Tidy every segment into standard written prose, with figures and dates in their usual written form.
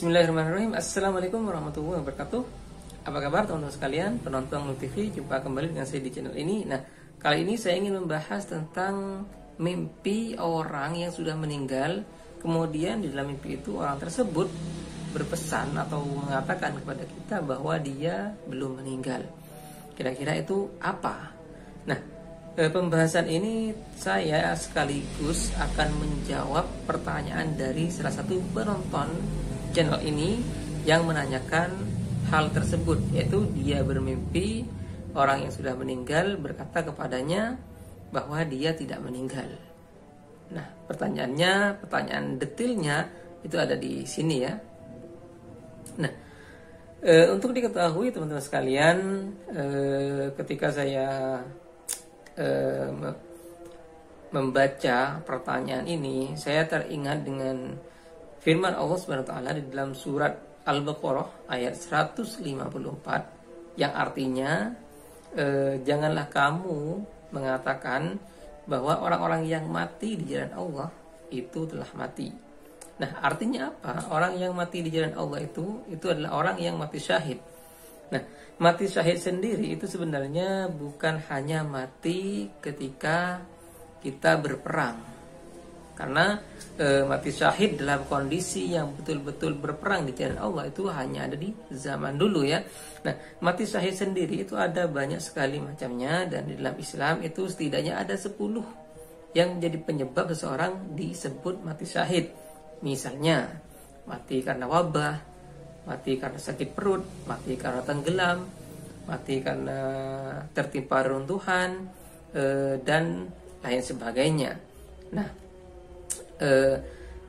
Bismillahirrahmanirrahim. Assalamualaikum warahmatullahi wabarakatuh. Apa kabar teman-teman sekalian, penonton Multi TV? Jumpa kembali dengan saya di channel ini. Nah, kali ini saya ingin membahas tentang mimpi orang yang sudah meninggal. Kemudian di dalam mimpi itu orang tersebut berpesan atau mengatakan kepada kita bahwa dia belum meninggal. Kira-kira itu apa? Nah, pembahasan ini saya sekaligus akan menjawab pertanyaan dari salah satu penonton channel ini yang menanyakan hal tersebut, yaitu dia bermimpi orang yang sudah meninggal berkata kepadanya bahwa dia tidak meninggal. Nah, pertanyaan detailnya itu ada di sini ya. Nah, untuk diketahui teman-teman sekalian, ketika saya membaca pertanyaan ini, saya teringat dengan firman Allah Subhanahu wa taala di dalam surat Al-Baqarah ayat 154 yang artinya janganlah kamu mengatakan bahwa orang-orang yang mati di jalan Allah itu telah mati. Nah, artinya apa? Orang yang mati di jalan Allah itu adalah orang yang mati syahid. Nah, mati syahid sendiri itu sebenarnya bukan hanya mati ketika kita berperang. Karena mati syahid dalam kondisi yang betul-betul berperang di jalan Allah itu hanya ada di zaman dulu ya. Nah, mati syahid sendiri itu ada banyak sekali macamnya, dan di dalam Islam itu setidaknya ada 10 yang menjadi penyebab seseorang disebut mati syahid. Misalnya, mati karena wabah, mati karena sakit perut, mati karena tenggelam, mati karena tertimpa runtuhan, dan lain sebagainya. Nah,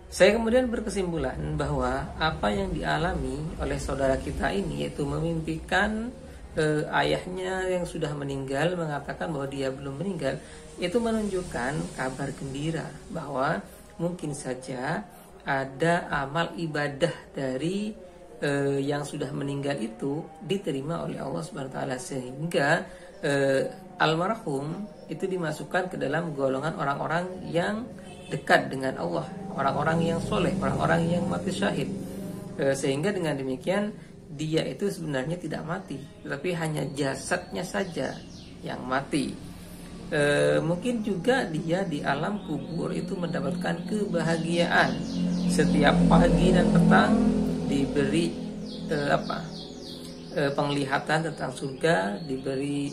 saya kemudian berkesimpulan bahwa apa yang dialami oleh saudara kita ini, yaitu memimpikan ayahnya yang sudah meninggal mengatakan bahwa dia belum meninggal, itu menunjukkan kabar gembira bahwa mungkin saja ada amal ibadah dari yang sudah meninggal itu diterima oleh Allah Subhanahu wa taala, sehingga almarhum itu dimasukkan ke dalam golongan orang-orang yang dekat dengan Allah, orang-orang yang soleh, orang-orang yang mati syahid. Sehingga dengan demikian dia itu sebenarnya tidak mati, tetapi hanya jasadnya saja yang mati. Mungkin juga dia di alam kubur itu mendapatkan kebahagiaan. Setiap pagi dan petang diberi penglihatan tentang surga, diberi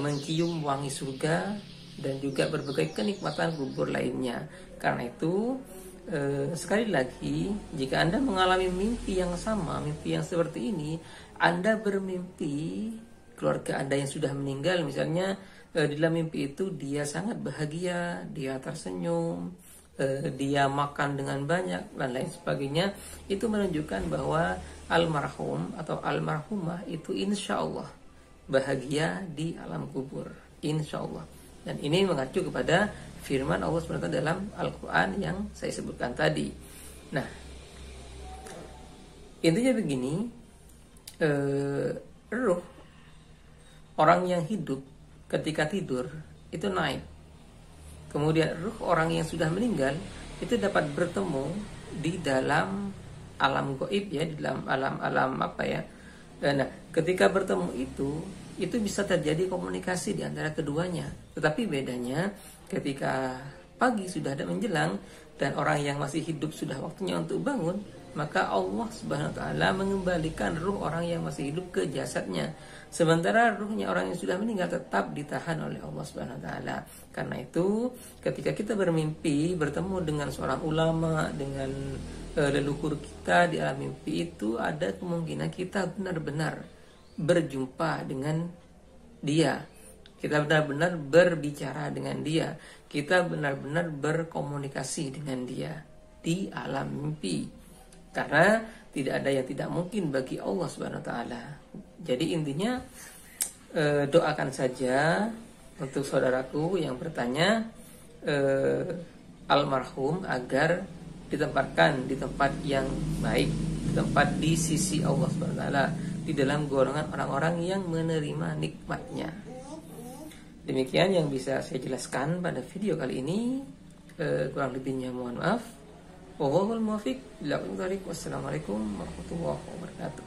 mencium wangi surga, dan juga berbagai kenikmatan kubur lainnya. Karena itu sekali lagi, jika Anda mengalami mimpi yang sama, mimpi yang seperti ini, Anda bermimpi keluarga Anda yang sudah meninggal, misalnya di dalam mimpi itu dia sangat bahagia, dia tersenyum, dia makan dengan banyak dan lain sebagainya, itu menunjukkan bahwa almarhum atau almarhumah itu insya Allah bahagia di alam kubur, insya Allah. Dan ini mengacu kepada firman Allah SWT dalam Al-Quran yang saya sebutkan tadi. Nah, intinya begini, ruh orang yang hidup ketika tidur itu naik. Kemudian ruh orang yang sudah meninggal itu dapat bertemu di dalam alam gaib ya, di dalam alam apa ya. Nah, ketika bertemu itu bisa terjadi komunikasi di antara keduanya. Tetapi bedanya ketika pagi sudah ada menjelang dan orang yang masih hidup sudah waktunya untuk bangun, maka Allah Subhanahu wa taala mengembalikan ruh orang yang masih hidup ke jasadnya. Sementara ruhnya orang yang sudah meninggal tetap ditahan oleh Allah Subhanahu wa taala. Karena itu, ketika kita bermimpi bertemu dengan seorang ulama, dengan leluhur kita di alam mimpi, itu ada kemungkinan kita benar-benar berjumpa dengan dia, kita benar-benar berbicara dengan dia, kita benar-benar berkomunikasi dengan dia di alam mimpi. Karena tidak ada yang tidak mungkin bagi Allah Subhanahu wa taala. Jadi intinya doakan saja untuk saudaraku yang bertanya almarhum agar ditempatkan di tempat yang baik, di sisi Allah Subhanahu wa taala, di dalam golongan orang-orang yang menerima nikmatnya. Demikian yang bisa saya jelaskan pada video kali ini. Kurang lebihnya mohon maaf. Wallahul muwaffiq ila aqwamit thoriq. Wassalamualaikum warahmatullahi wabarakatuh.